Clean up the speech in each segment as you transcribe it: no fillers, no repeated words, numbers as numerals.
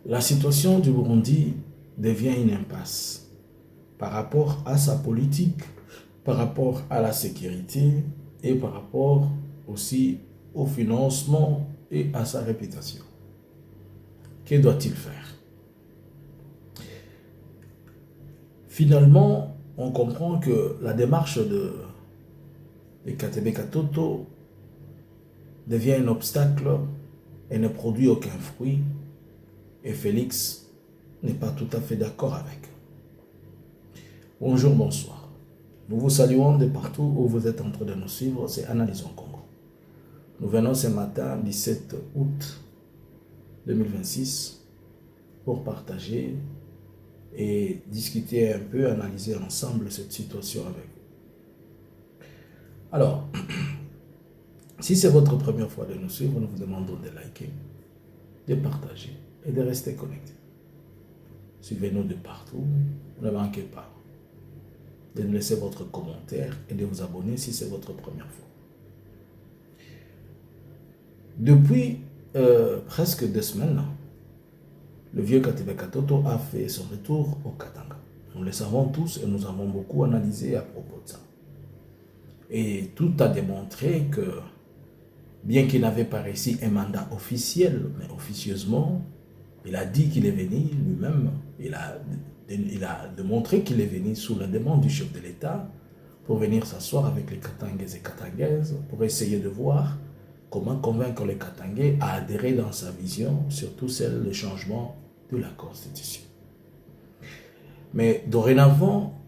La situation du Burundi devient une impasse par rapport à sa politique, par rapport à la sécurité et par rapport aussi au financement et à sa réputation. Que doit-il faire? Finalement, on comprend que la démarche de Katebe Katoto devient un obstacle et ne produit aucun fruit. Et Félix n'est pas tout à fait d'accord avec. Bonjour, bonsoir. Nous vous saluons de partout où vous êtes en train de nous suivre. C'est Analysons Congo. Nous venons ce matin, 17 août 2026, pour partager et discuter un peu, analyser ensemble cette situation avec vous. Alors, si c'est votre première fois de nous suivre, nous vous demandons de liker, de partager et de rester connecté. Suivez-nous de partout, ne manquez pas de nous laisser votre commentaire et de vous abonner si c'est votre première fois. Depuis presque 2 semaines, le vieux Katebe Katoto a fait son retour au Katanga. Nous le savons tous et nous avons beaucoup analysé à propos de ça. Et tout a démontré que, bien qu'il n'avait pas réussi un mandat officiel, mais officieusement, il a dit qu'il est venu lui-même, il a démontré qu'il est venu sous la demande du chef de l'État pour venir s'asseoir avec les Katangais et Katangaises pour essayer de voir comment convaincre les Katangais à adhérer dans sa vision, surtout celle du changement de la Constitution. Mais dorénavant,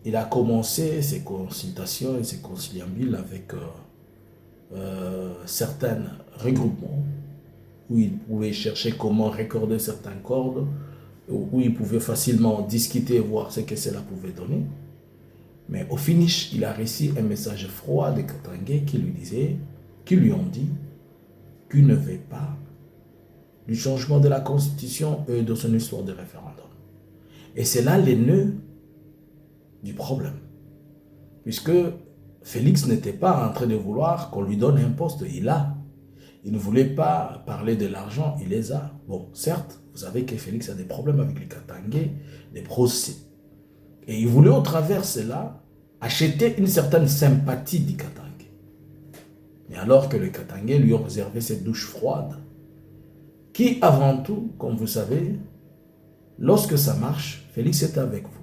il a commencé ses consultations et ses conciliabules avec certains regroupements où il pouvait chercher comment raccorder certaines cordes, où il pouvait facilement discuter et voir ce que cela pouvait donner. Mais au finish, il a reçu un message froid des Katangais qui lui ont dit qu'il ne veut pas du changement de la Constitution et de son histoire de référendum. Et c'est là le nœud du problème. Puisque Félix n'était pas en train de vouloir qu'on lui donne un poste, il a. Il ne voulait pas parler de l'argent, il les a. Bon, certes, vous savez que Félix a des problèmes avec les Katangais, des procès. Et il voulait au travers cela acheter une certaine sympathie du Katangais. Mais alors que les Katangais lui ont réservé cette douche froide, qui avant tout, comme vous savez, lorsque ça marche, Félix est avec vous.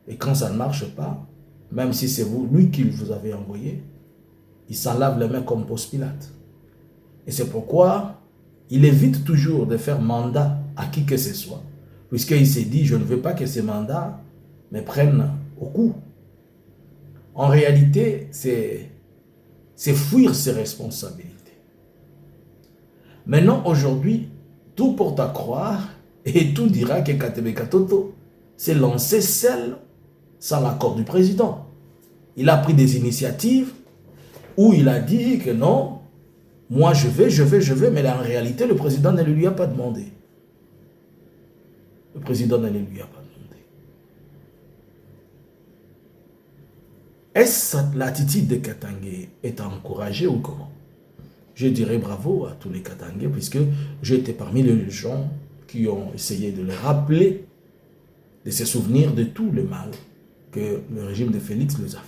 Et quand ça ne marche pas, même si c'est vous, lui qui vous avez envoyé, il s'en lave les mains comme Ponce Pilate. Et c'est pourquoi il évite toujours de faire mandat à qui que ce soit, puisqu'il s'est dit, je ne veux pas que ces mandats me prennent au cou. En réalité, c'est fuir ses responsabilités. Maintenant, aujourd'hui, tout porte à croire et tout dira que Katebe Katoto s'est lancé seul sans l'accord du président. Il a pris des initiatives où il a dit que non, moi je vais, mais en réalité, le président ne lui a pas demandé. Le président ne lui a pas demandé. Est-ce l'attitude de Katangais est encouragée ou comment? Je dirais bravo à tous les Katangais, puisque j'étais parmi les gens qui ont essayé de les rappeler, de se souvenir de tout le mal que le régime de Félix les a fait.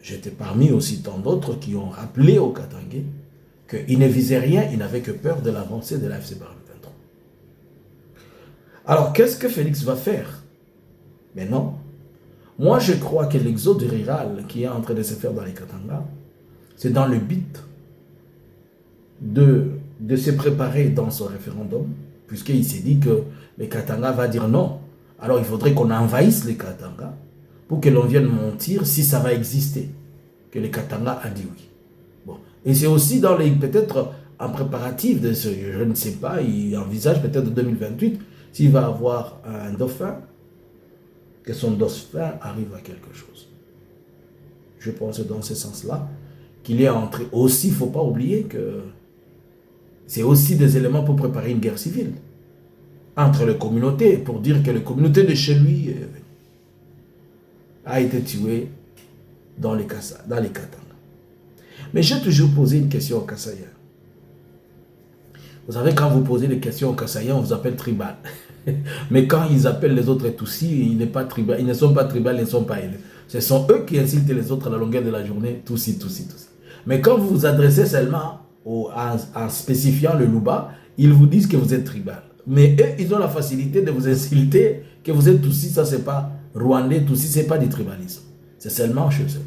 J'étais parmi aussi tant d'autres qui ont rappelé aux Katangais qu'ils ne visaient rien, ils n'avaient que peur de l'avancée de l'AFC Barème 23. Alors, qu'est-ce que Félix va faire? Mais non. Moi, je crois que l'exode rural qui est en train de se faire dans les Katanga, c'est dans le but de se préparer dans son référendum, puisqu'il s'est dit que les Katanga va dire non. Alors, il faudrait qu'on envahisse les Katanga pour que l'on vienne mentir si ça va exister, que les Katanga a dit oui. Bon. Et c'est aussi dans les, peut-être en préparatif de ce, je ne sais pas, il envisage peut-être 2028, s'il va avoir un dauphin, que son dauphin arrive à quelque chose. Je pense dans ce sens-là qu'il est entré. Aussi, il ne faut pas oublier que c'est aussi des éléments pour préparer une guerre civile entre les communautés, pour dire que les communautés de chez lui a été tuée dans les Katanga. Mais j'ai toujours posé une question aux Kassaïens. Vous savez, quand vous posez des questions aux Kassaïens, on vous appelle tribal. Mais quand ils appellent les autres Tutsis, ils ne sont pas tribal, ils ne sont pas élus. Ce sont eux qui insultent les autres à la longueur de la journée, Tutsi, Tutsi, Tutsi. Mais quand vous vous adressez seulement en spécifiant le Luba, ils vous disent que vous êtes tribal. Mais eux, ils ont la facilité de vous insulter que vous êtes Tutsi, ça c'est pas Rwandais, Tutsi, c'est pas du tribalisme. C'est seulement chez eux.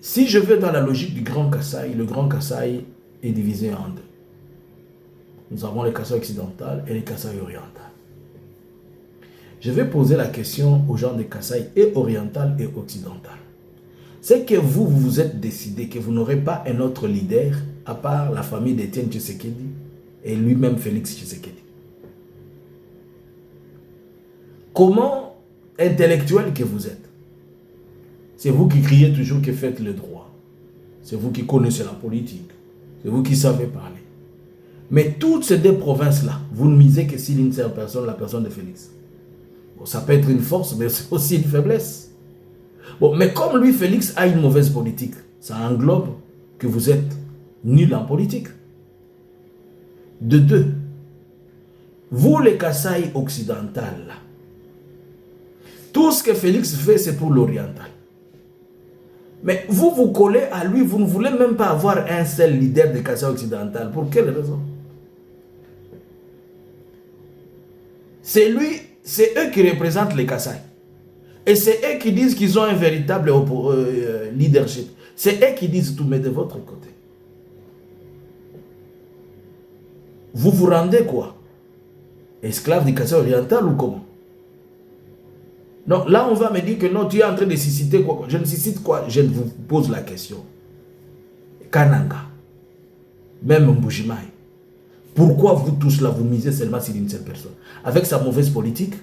Si je vais dans la logique du Grand Kasaï, le Grand Kasaï est divisé en deux. Nous avons le Kasaï occidental et le Kasaï oriental. Je vais poser la question aux gens de Kasaï et oriental et occidental. C'est que vous vous êtes décidé que vous n'aurez pas un autre leader à part la famille d'Étienne Tshisekedi et lui-même Félix Tshisekedi. Comment intellectuel que vous êtes? C'est vous qui criez toujours que faites le droit. C'est vous qui connaissez la politique. C'est vous qui savez parler. Mais toutes ces deux provinces-là, vous ne misez que sur une seule personne, la personne de Félix. Bon, ça peut être une force, mais c'est aussi une faiblesse. Bon, mais comme lui, Félix, a une mauvaise politique, ça englobe que vous êtes nul en politique. De deux, vous les Kasaï occidental, là, tout ce que Félix fait, c'est pour l'oriental. Mais vous vous collez à lui, vous ne voulez même pas avoir un seul leader de Kasaï occidental. Pour quelle raison? C'est lui, c'est eux qui représentent les Kasaï. Et c'est eux qui disent qu'ils ont un véritable leadership. C'est eux qui disent tout, mais de votre côté. Vous vous rendez quoi? Esclave du Kasaï oriental ou comment? Non, là on va me dire que non, tu es en train de susciter quoi? Je ne suscite quoi? Je vous pose la question. Kananga, même Mbujimaï. Pourquoi vous tous là, vous misez seulement sur une seule personne? Avec sa mauvaise politique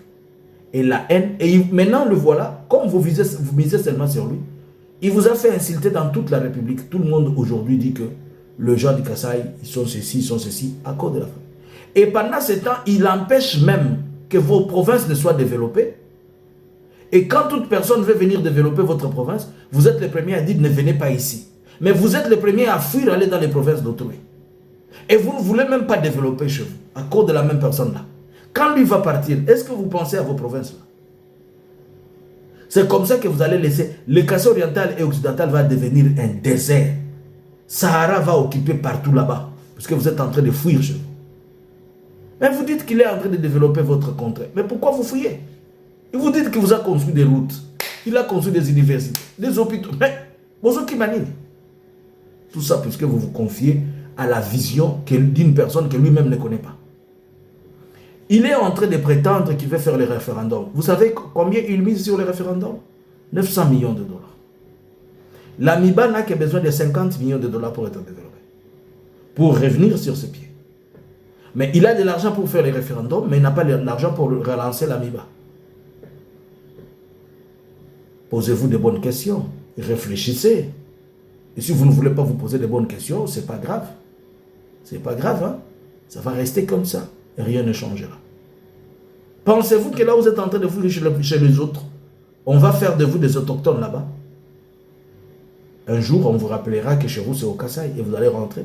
et la haine. Et maintenant, le voilà, comme vous misez seulement sur lui, il vous a fait insulter dans toute la République. Tout le monde aujourd'hui dit que les gens du Kasaï, ils sont ceci, à cause de la famille. Et pendant ce temps, il empêche même que vos provinces ne soient développées. Et quand toute personne veut venir développer votre province, vous êtes les premiers à dire ne venez pas ici. Mais vous êtes les premiers à fuir, aller dans les provinces d'autrui. Et vous ne voulez même pas développer chez vous, à cause de la même personne-là. Quand lui va partir, est-ce que vous pensez à vos provinces-là? C'est comme ça que vous allez laisser. Le Kasaï oriental et occidental va devenir un désert. Sahara va occuper partout là-bas, parce que vous êtes en train de fuir chez vous. Mais vous dites qu'il est en train de développer votre contrée. Mais pourquoi vous fuyez? Et vous dites qu'il vous a construit des routes. Il a construit des universités, des hôpitaux. Mais, bonjour Kimanini. Tout ça puisque vous vous confiez à la vision d'une personne que lui-même ne connaît pas. Il est en train de prétendre qu'il veut faire le référendum. Vous savez combien il mise sur le référendum? 900 millions de dollars. L'Amiba n'a que besoin de 50 millions de dollars pour être développé. Pour revenir sur ses pieds. Mais il a de l'argent pour faire le référendum, mais il n'a pas l'argent pour relancer l'Amiba. Posez-vous de bonnes questions. Réfléchissez. Et si vous ne voulez pas vous poser de bonnes questions, c'est pas grave. C'est pas grave, hein? Ça va rester comme ça. Et rien ne changera. Pensez-vous que là, vous êtes en train de fouiller chez les autres, on va faire de vous des autochtones là-bas? Un jour, on vous rappellera que chez vous, c'est au Kasaï et vous allez rentrer.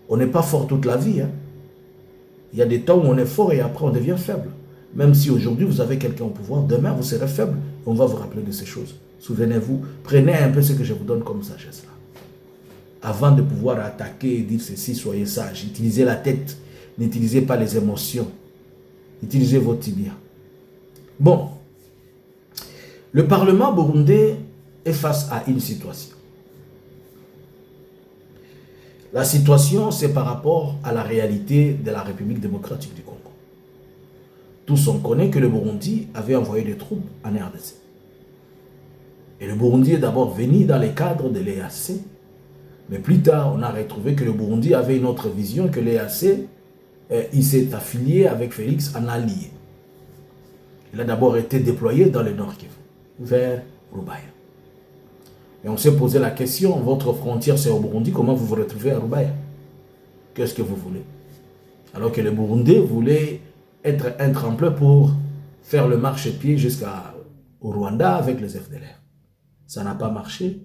On n'est pas fort toute la vie, hein? Il y a des temps où on est fort et après on devient faible. Même si aujourd'hui vous avez quelqu'un au pouvoir, demain vous serez faible. On va vous rappeler de ces choses. Souvenez-vous, prenez un peu ce que je vous donne comme sagesse là. Avant de pouvoir attaquer et dire ceci, soyez sage. Utilisez la tête, n'utilisez pas les émotions. Utilisez vos tibias. Bon, le Parlement burundais est face à une situation. La situation, c'est par rapport à la réalité de la République démocratique du Congo. Tous on connaît que le Burundi avait envoyé des troupes en RDC. Et le Burundi est d'abord venu dans les cadres de l'EAC. Mais plus tard, on a retrouvé que le Burundi avait une autre vision, que l'EAC, il s'est affilié avec Félix en allié. Il a d'abord été déployé dans le Nord Kivu, vers Rubaya. Et on s'est posé la question, votre frontière c'est au Burundi, comment vous vous retrouvez à Rubaya? Qu'est-ce que vous voulez? Alors que les Burundais voulaient être un tremplin pour faire le marchepied jusqu'au Rwanda avec les FDLR. Ça n'a pas marché.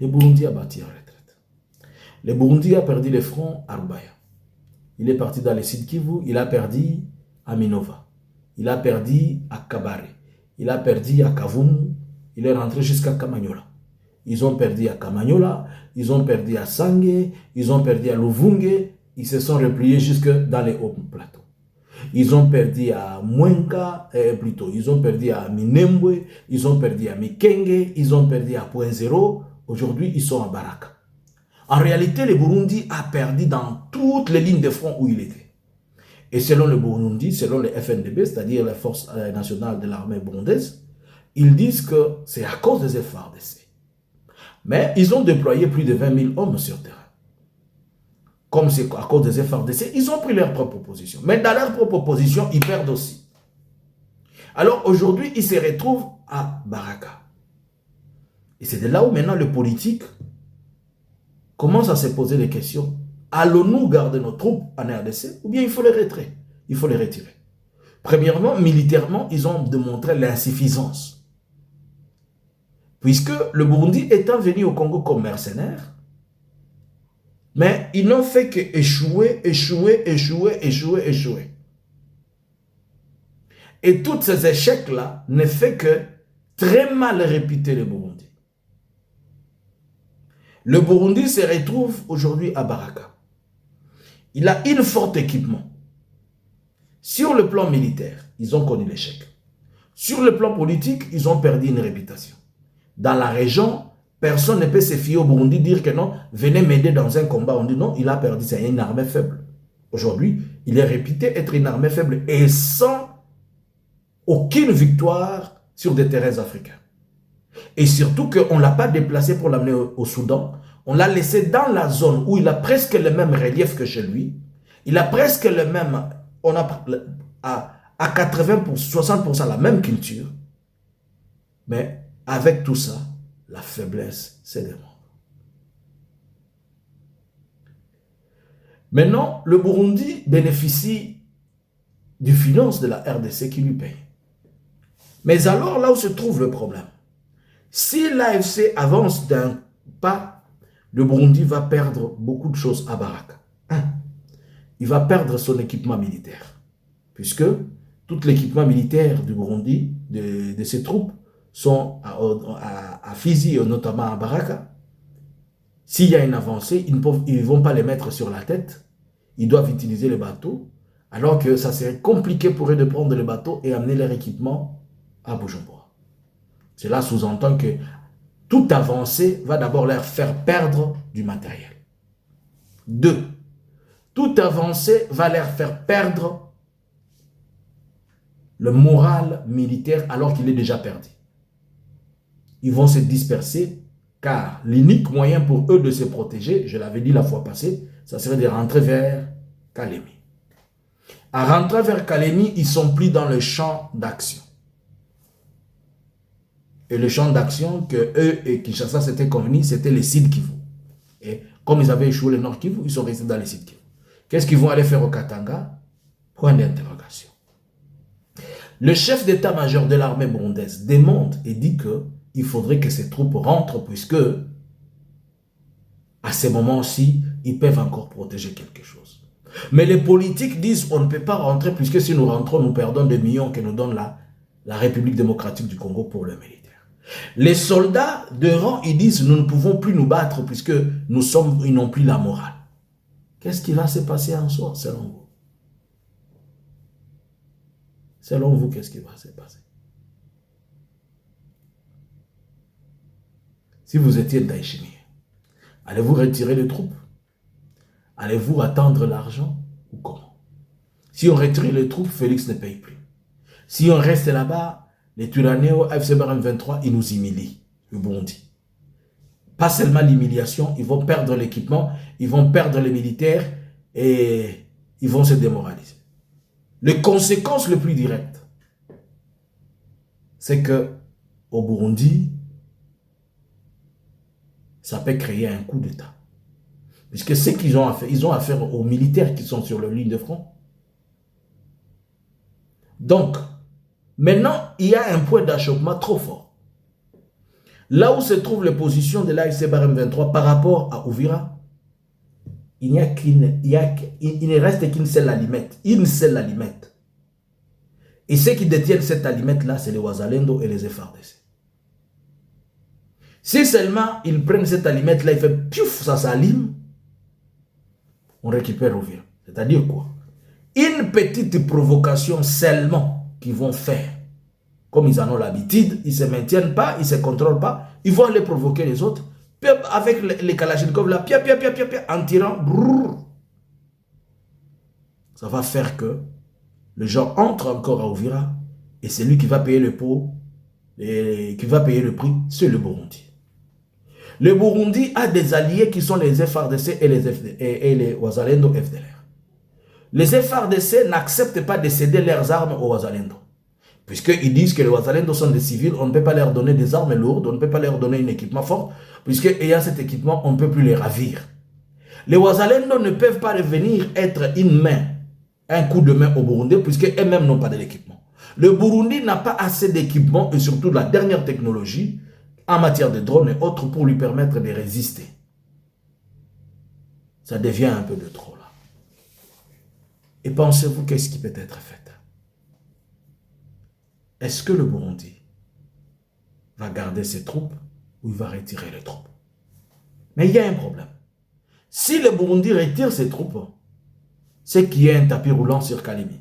Le Burundi a bâti en retraite. Le Burundi a perdu les fronts à Rubaya. il est parti dans les Sud Kivu, il a perdu à Minova, il a perdu à Kabare, il a perdu à Kavumu, il est rentré jusqu'à Kamanyola. Ils ont perdu à Kamanyola, ils ont perdu à Sange, ils ont perdu à Luvunge, ils se sont repliés jusque dans les hauts plateaux. Ils ont perdu à Mwenga, ils ont perdu à Minembwe, ils ont perdu à Mikenge, ils ont perdu à Point Zéro. Aujourd'hui, ils sont à Baraka. En réalité, le Burundi a perdu dans toutes les lignes de front où il était. Et selon le Burundi, selon le FNDB, c'est-à-dire la Force nationale de l'armée burundaise, ils disent que c'est à cause des FARDC. Mais ils ont déployé plus de 20 000 hommes sur terrain. Comme c'est à cause des FARDC, ils ont pris leur propre position. Mais dans leur propre position, ils perdent aussi. Alors aujourd'hui, ils se retrouvent à Baraka. Et c'est de là où maintenant le politique commence à se poser des questions. Allons-nous garder nos troupes en RDC ou bien il faut les retirer? Il faut les retirer. Premièrement, militairement, ils ont démontré l'insuffisance. Puisque le Burundi étant venu au Congo comme mercenaire, mais ils n'ont fait qu'échouer, échouer, échouer, échouer, échouer. Et tous ces échecs-là ne fait que très mal réputer le Burundi. Le Burundi se retrouve aujourd'hui à Baraka. Il a un fort équipement. Sur le plan militaire, ils ont connu l'échec. Sur le plan politique, ils ont perdu une réputation. Dans la région, personne ne peut se fier au Burundi, dire que non, venez m'aider dans un combat. On dit non, il a perdu, c'est une armée faible. Aujourd'hui, il est réputé être une armée faible et sans aucune victoire sur des terrains africains. Et surtout qu'on ne l'a pas déplacé pour l'amener au Soudan. On l'a laissé dans la zone où il a presque le même relief que chez lui. Il a presque le même, on a à 80%, 60% la même culture. Mais avec tout ça, la faiblesse se démontre. Maintenant, le Burundi bénéficie du finance de la RDC qui lui paye. Mais alors, là où se trouve le problème, si l'AFC avance d'un pas, le Burundi va perdre beaucoup de choses à Baraka. Il va perdre son équipement militaire, puisque tout l'équipement militaire du Burundi, de ses troupes, sont à Fizi, notamment à Baraka. S'il y a une avancée, ils ne vont pas les mettre sur la tête. Ils doivent utiliser les bateaux, alors que ça serait compliqué pour eux de prendre le bateau et amener leur équipement à Bujumbura. Cela sous-entend que toute avancée va d'abord leur faire perdre du matériel. 2. Toute avancée va leur faire perdre le moral militaire alors qu'il est déjà perdu. Ils vont se disperser car l'unique moyen pour eux de se protéger, je l'avais dit la fois passée, ça serait de rentrer vers Kalemi. À rentrer vers Kalemi, ils sont pris dans le champ d'action. Et le champ d'action que eux et Kinshasa s'étaient convenus, c'était les Sud Kivu. Et comme ils avaient échoué le Nord Kivu, ils sont restés dans les Sud Kivu. Qu'est-ce qu'ils vont aller faire au Katanga? Point d'interrogation. Le chef d'état-major de l'armée burundaise demande et dit qu'il faudrait que ces troupes rentrent puisque à ces moments-ci, ils peuvent encore protéger quelque chose. Mais les politiques disent on ne peut pas rentrer puisque si nous rentrons, nous perdons des millions que nous donne la République démocratique du Congo pour le militaire. Les soldats de rang, ils disent nous ne pouvons plus nous battre puisque ils n'ont plus la morale. Qu'est-ce qui va se passer en soi selon vous? Selon vous, qu'est-ce qui va se passer? Si vous étiez Ndayishimiye, allez-vous retirer les troupes? Allez-vous attendre l'argent ou comment? Si on retire les troupes, Félix ne paye plus. Si on reste là-bas, les Turanéo, FCBRM 23, ils nous humilient, le Burundi. Pas seulement l'humiliation, ils vont perdre l'équipement, ils vont perdre les militaires et ils vont se démoraliser. Les conséquences les plus directes, c'est que au Burundi, ça peut créer un coup d'État. Puisque ce qu'ils ont à faire, ils ont affaire aux militaires qui sont sur la ligne de front. Donc, maintenant, il y a un point d'achoppement trop fort. Là où se trouvent les positions de l'AFC-BARM 23 par rapport à Uvira, il ne reste qu'une seule allumette. Une seule allumette. Et ceux qui détiennent cette allumette-là, c'est les Ouazalendo et les FARDC. Si seulement ils prennent cette allumette-là, il fait piouf, ça s'allume, on récupère au vient. C'est-à-dire quoi? Une petite provocation seulement qu'ils vont faire. Comme ils en ont l'habitude, ils ne se maintiennent pas, ils ne se contrôlent pas, ils vont aller provoquer les autres. Avec les Kalachnikov là, pia, en tirant, brrr, ça va faire que le gens entre encore à Uvira et c'est lui qui va payer le pot et qui va payer le prix, c'est le Burundi. Le Burundi a des alliés qui sont les FARDC et les Ouazalendo FDLR. Les FARDC n'acceptent pas de céder leurs armes aux Ouazalendo. Puisqu'ils disent que les Ouazalendo sont des civils, on ne peut pas leur donner des armes lourdes, on ne peut pas leur donner un équipement fort, puisque ayant cet équipement, on ne peut plus les ravir. Les Ouazalendo ne peuvent pas revenir être une main, un coup de main au Burundi, puisqu'eux-mêmes n'ont pas de l'équipement. Le Burundi n'a pas assez d'équipement et surtout de la dernière technologie en matière de drones et autres pour lui permettre de résister. Ça devient un peu de trop là. Et pensez-vous qu'est-ce qui peut être fait? Est-ce que le Burundi va garder ses troupes ou il va retirer les troupes? Mais il y a un problème. Si le Burundi retire ses troupes, c'est qu'il y a un tapis roulant sur Kalemi.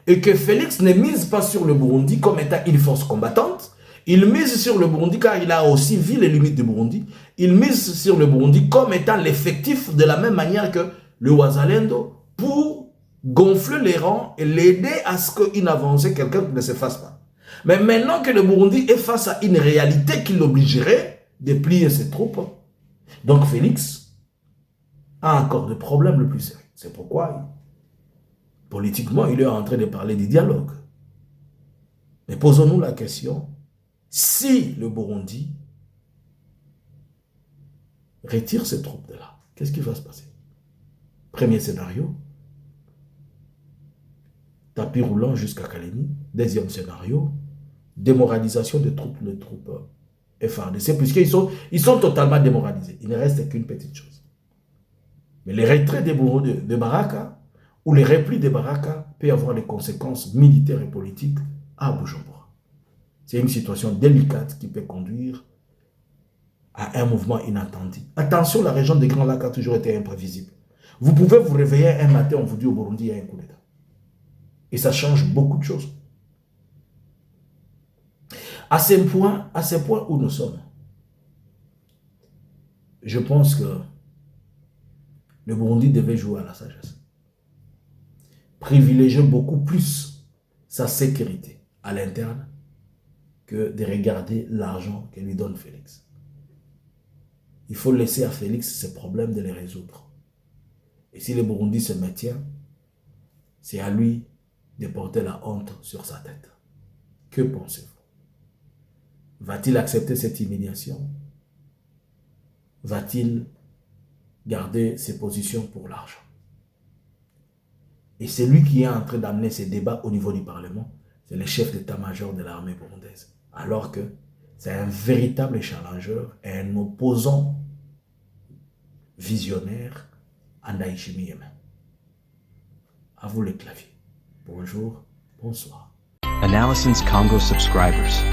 Et que Félix ne mise pas sur le Burundi comme étant une force combattante. Il mise sur le Burundi car il a aussi vu les limites du Burundi. Il mise sur le Burundi comme étant l'effectif de la même manière que le Ouazalendo pour gonfler les rangs et l'aider à ce qu'il avance, quelqu'un ne se fasse pas. Mais maintenant que le Burundi est face à une réalité qui l'obligerait de plier ses troupes, donc Félix a encore des problèmes le plus sérieux. C'est pourquoi, politiquement, il est en train de parler du dialogue. Mais posons-nous la question, si le Burundi retire ses troupes de là, qu'est-ce qui va se passer? Premier scénario, tapis roulant jusqu'à Kalemi. Deuxième scénario, démoralisation des troupes FARDC, puisqu'ils sont totalement démoralisés. Il ne reste qu'une petite chose. Mais les retraits de Baraka ou les replis de Baraka peuvent avoir des conséquences militaires et politiques à Bujumbura. C'est une situation délicate qui peut conduire à un mouvement inattendu. Attention, la région des Grands Lacs a toujours été imprévisible. Vous pouvez vous réveiller un matin, on vous dit au Burundi, il y a un coup d'État. Et ça change beaucoup de choses. À ce point où nous sommes, je pense que le Burundi devait jouer à la sagesse. Privilégier beaucoup plus sa sécurité à l'interne que de regarder l'argent que lui donne Félix. Il faut laisser à Félix ses problèmes de les résoudre. Et si le Burundi se maintient, c'est à lui de porter la honte sur sa tête. Que pensez-vous? Va-t-il accepter cette humiliation? Va-t-il garder ses positions pour l'argent? Et c'est lui qui est en train d'amener ces débats au niveau du Parlement. C'est le chef d'état-major de l'armée burundaise. Alors que c'est un véritable challenger et un opposant visionnaire à Ndayishimiye Yemen. À vous les claviers. Bonjour, bonsoir. Analysins Congo subscribers.